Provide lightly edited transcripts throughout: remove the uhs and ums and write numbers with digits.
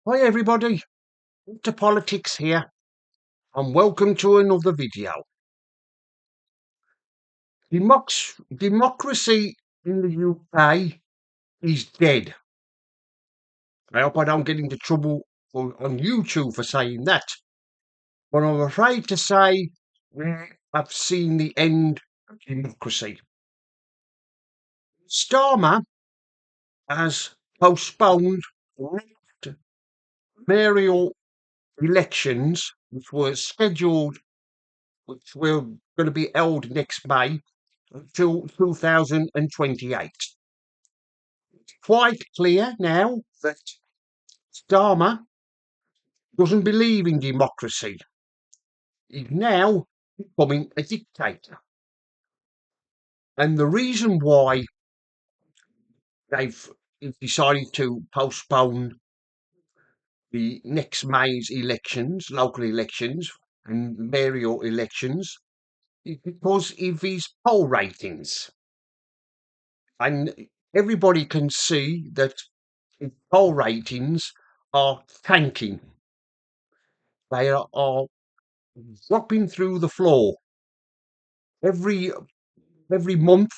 Hi everybody, to politics here, and welcome to another video. Democracy in the UK is dead. I hope I don't get into trouble on YouTube for saying that, but I'm afraid to say we have seen the end of democracy. Starmer has postponed mayoral elections, which were going to be held next May, until 2028. Quite clear now that Starmer doesn't believe in democracy. He's now becoming a dictator. And the reason why they've decided to postpone the next May's elections, local elections, and mayoral elections, is because of his poll ratings. And everybody can see that his poll ratings are tanking. They are dropping through the floor. Every month,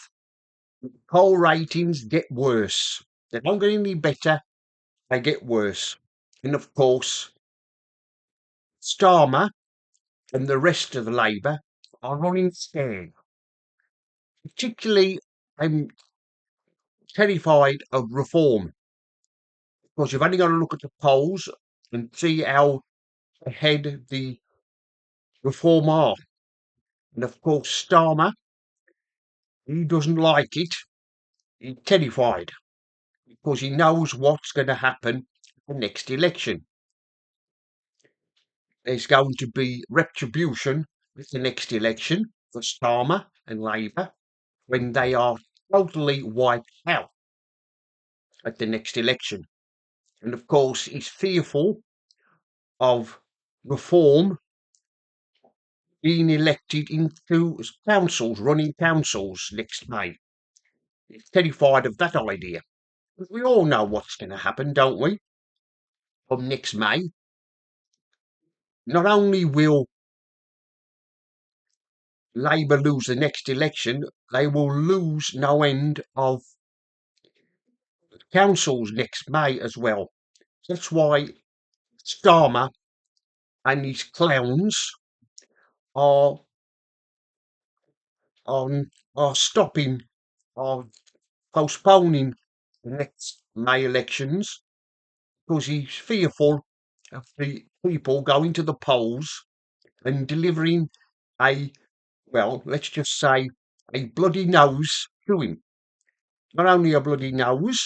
poll ratings get worse. They don't get any better, they get worse. And of course, Starmer and the rest of the Labour are running scared. Particularly, I'm terrified of reform, because you've only got to look at the polls and see how ahead the reform are. And of course, Starmer, he doesn't like it. He's terrified because he knows what's going to happen the next election. There's going to be retribution with the next election for Starmer and Labour when they are totally wiped out at the next election. And of course, he's fearful of reform being elected into councils, running councils next May. He's terrified of that idea. But we all know what's going to happen, don't we? From next May, not only will Labour lose the next election, they will lose no end of councils next May as well. That's why Starmer and his clowns are are stopping, are postponing the next May elections, because he's fearful of the people going to the polls and delivering a, well, let's just say, a bloody nose to him. Not only a bloody nose,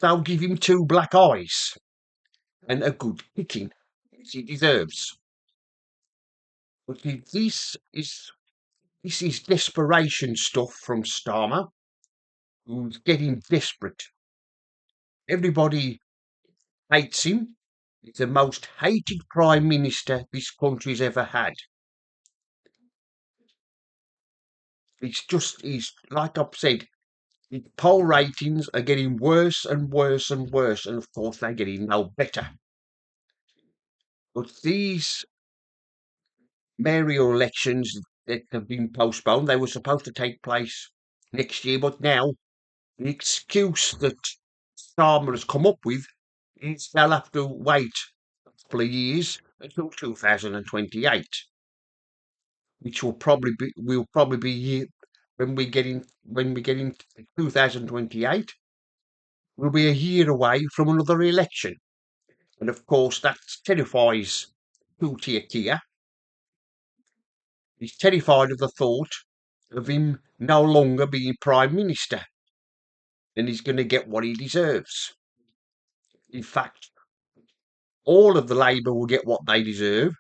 they'll give him two black eyes and a good kicking, which he deserves. But this is desperation stuff from Starmer, who's getting desperate. Everybody hates him. He's the most hated Prime Minister this country's ever had. He's like I've said, the poll ratings are getting worse and worse and worse, and of course they're getting no better. But these mayoral elections that have been postponed, they were supposed to take place next year, but now the excuse that Starmer has come up with is they'll have to wait a couple of years until 2028, which will probably be when we get in 2028, we'll be a year away from another election. And of course that terrifies Pootie Kia. He's terrified of the thought of him no longer being Prime Minister, and he's going to get what he deserves. In fact, all of the Labour will get what they deserve,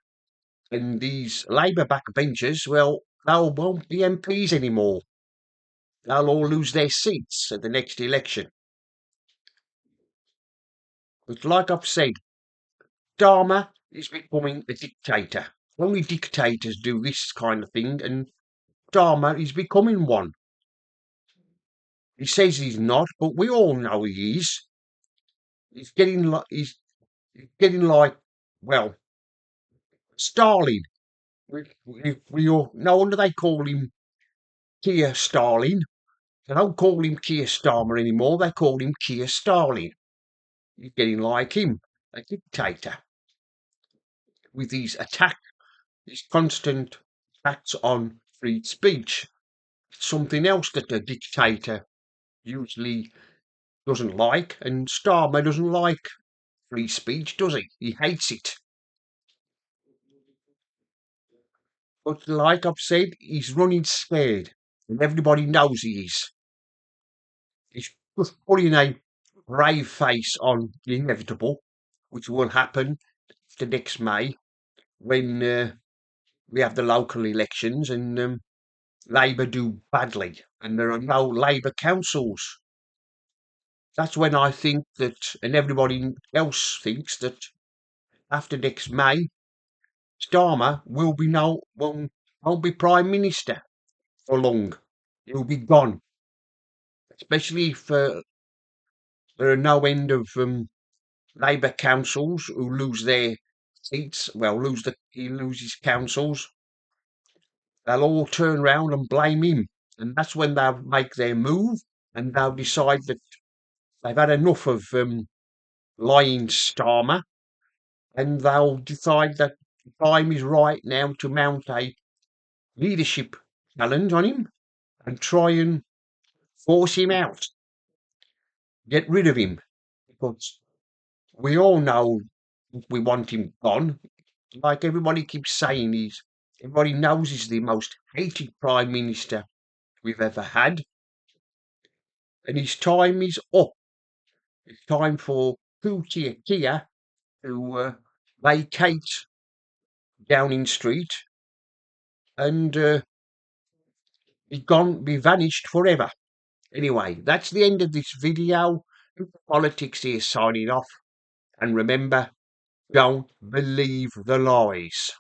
and these Labour backbenchers, well, they won't be MPs anymore. They'll all lose their seats at the next election. But like I've said, Starmer is becoming a dictator. Only dictators do this kind of thing, and Starmer is becoming one. He says he's not, but we all know he is. He's getting like, well, Stalin. No wonder they call him Keir Stalin. They don't call him Keir Starmer anymore. They call him Keir Stalin. He's getting like him, a dictator, with his constant attacks on free speech. Something else that a dictator usually doesn't like, and Starmer doesn't like free speech, does he? He hates it. But like I've said, he's running scared, and everybody knows he is. He's just putting a brave face on the inevitable, which will happen the next May when we have the local elections and Labour do badly and there are no Labour councils. That's when I think that, and everybody else thinks that after next May, Starmer will be won't be Prime Minister for long. He'll be gone, especially if there are no end of Labour councils who lose their seats. Well, he loses councils. They'll all turn round and blame him, and that's when they'll make their move, and they'll decide that they've had enough of lying Starmer, and they'll decide that the time is right now to mount a leadership challenge on him and try and force him out, get rid of him, because we all know we want him gone. Like everybody keeps saying, everybody knows he's the most hated prime minister we've ever had, and his time is up. It's time for Kia to vacate Downing Street and be vanished forever. Anyway, that's the end of this video. Politics here signing off. And remember, don't believe the lies.